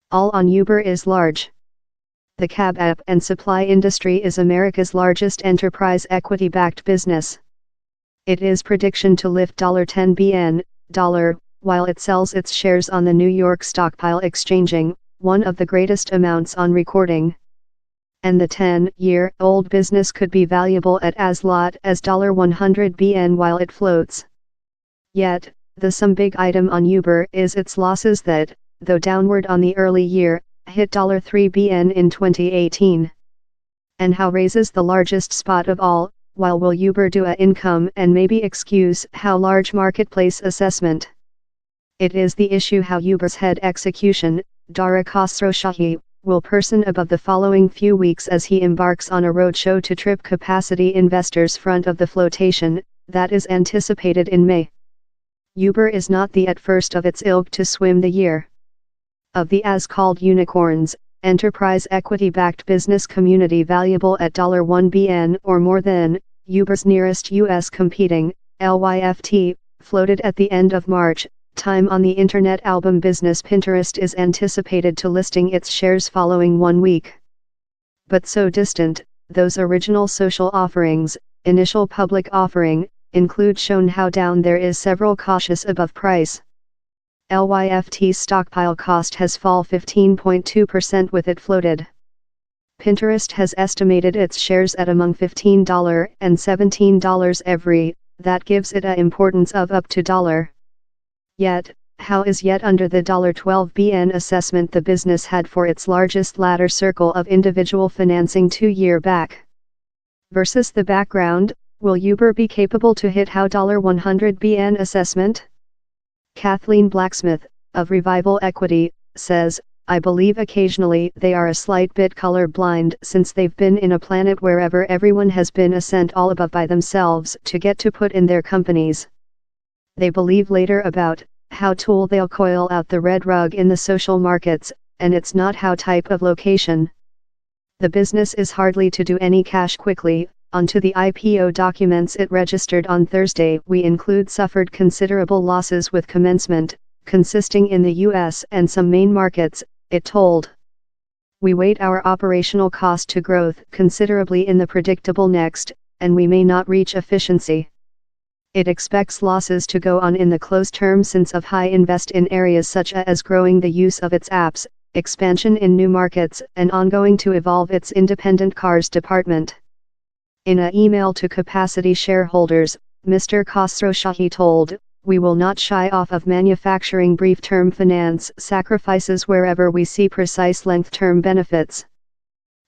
All on Uber is large. The cab app and supply industry is America's largest enterprise equity-backed business. It is prediction to lift $10 billion, while it sells its shares on the New York Stockpile Exchanging, one of the greatest amounts on recording. And the 10-year-old business could be valuable at as lot as $100 billion while it floats. Yet, the some big item on Uber is its losses that, though downward on the early year, hit $3 billion in 2018. And how raises the largest spot of all, while will Uber do a income and maybe excuse how large marketplace assessment? It is the issue how Uber's head execution, Dara Khosrowshahi, will person above the following few weeks as he embarks on a roadshow to trip capacity investors front of the flotation, that is anticipated in May. Uber is not the at first of its ilk to swim the year. Of the as-called unicorns, enterprise equity-backed business community valuable at $1 billion or more than, Uber's nearest U.S. competing, Lyft, floated at the end of March. Time on the internet album business Pinterest is anticipated to listing its shares following 1 week. But so distant, those original social offerings, initial public offering, include shown how down there is several cautious above price. Lyft's stockpile cost has fall 15.2% with it floated. Pinterest has estimated its shares at among $15 and $17 every, that gives it a importance of up to $. Yet, how is yet under the $12 billion assessment the business had for its largest ladder circle of individual financing 2 years back? Versus the background, will Uber be capable to hit how $100 billion assessment? Kathleen Blacksmith, of Revival Equity, says, I believe occasionally they are a slight bit color blind since they've been in a planet wherever everyone has been a cent all above by themselves to get to put in their companies. They believe later about how tool they'll coil out the red rug in the social markets, and it's not how type of location. The business is hardly to do any cash quickly. Onto the IPO documents it registered on Thursday we include suffered considerable losses with commencement, consisting in the US and some main markets, it told. We weight our operational cost to growth considerably in the predictable next, and we may not reach efficiency. It expects losses to go on in the close term since of high invest in areas such as growing the use of its apps, expansion in new markets, and ongoing to evolve its independent cars department. In an email to capacity shareholders, Mr. Khosrowshahi told, we will not shy off of manufacturing brief-term finance sacrifices wherever we see precise length-term benefits.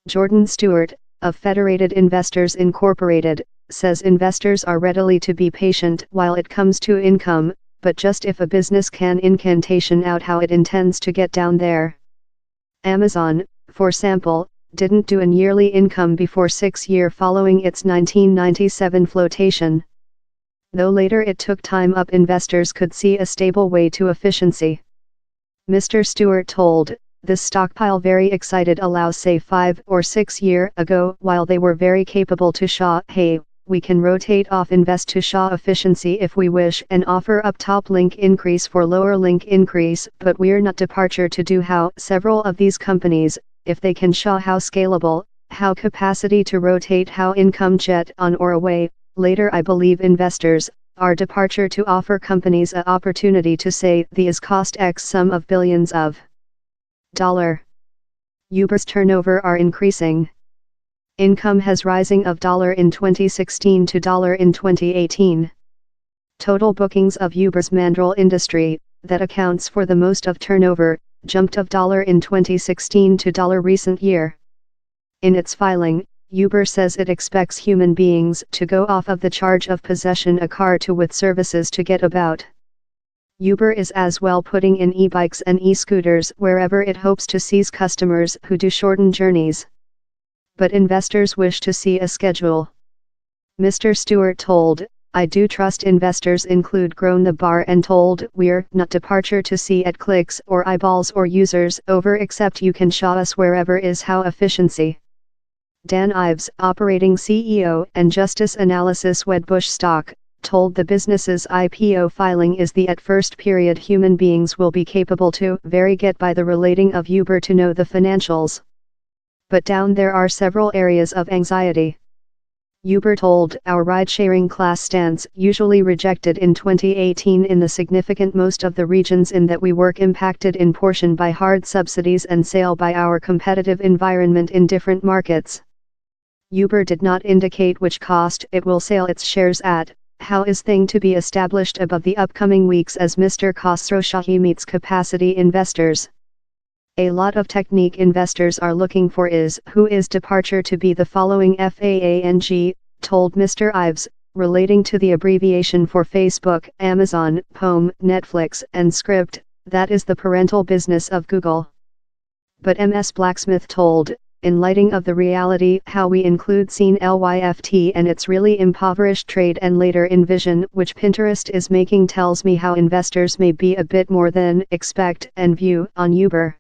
Jordan Stewart, of Federated Investors Incorporated, says investors are readily to be patient while it comes to income, but just if a business can incantation out how it intends to get down there. Amazon, for sample, didn't do an yearly income before 6 years following its 1997 flotation. Though later it took time up investors could see a stable way to efficiency. Mr. Stewart told, this stockpile very excited allows say 5 or 6 years ago while they were very capable to show, hey, we can rotate off invest to show efficiency if we wish and offer up top link increase for lower link increase but we're not departure to do how several of these companies, if they can show how scalable, how capacity to rotate how income jet on or away, later I believe investors, are departure to offer companies a opportunity to say these cost X sum of billions of $. Uber's turnover are increasing. Income has rising of $1 in 2016 to $1 in 2018. Total bookings of Uber's mandrel industry, that accounts for the most of turnover, jumped of $1 in 2016 to $1 recent year. In its filing, Uber says it expects human beings to go off of the charge of possession a car to with services to get about. Uber is as well putting in e-bikes and e-scooters wherever it hopes to seize customers who do shorten journeys. But investors wish to see a schedule. Mr. Stewart told, I do trust investors include grown the bar and told we're not departure to see at clicks or eyeballs or users over except you can show us wherever is how efficiency. Dan Ives, operating CEO and Justice Analysis Wedbush Stock, told the business's IPO filing is the at first period human beings will be capable to very get by the relating of Uber to know the financials. But down there are several areas of anxiety. Uber told, our ride-sharing class stands usually rejected in 2018 in the significant most of the regions in that we work impacted in portion by hard subsidies and sale by our competitive environment in different markets. Uber did not indicate which cost it will sell its shares at. How is thing to be established above the upcoming weeks as Mr. Khosrowshahi meets capacity investors? A lot of technique investors are looking for is who is departure to be the following FAANG, told Mr. Ives, relating to the abbreviation for Facebook, Amazon, Home, Netflix, and Script, that is the parental business of Google. But MS Blacksmith told, in lighting of the reality how we include seen LYFT and its really impoverished trade and later in vision which Pinterest is making tells me how investors may be a bit more than expect and view on Uber.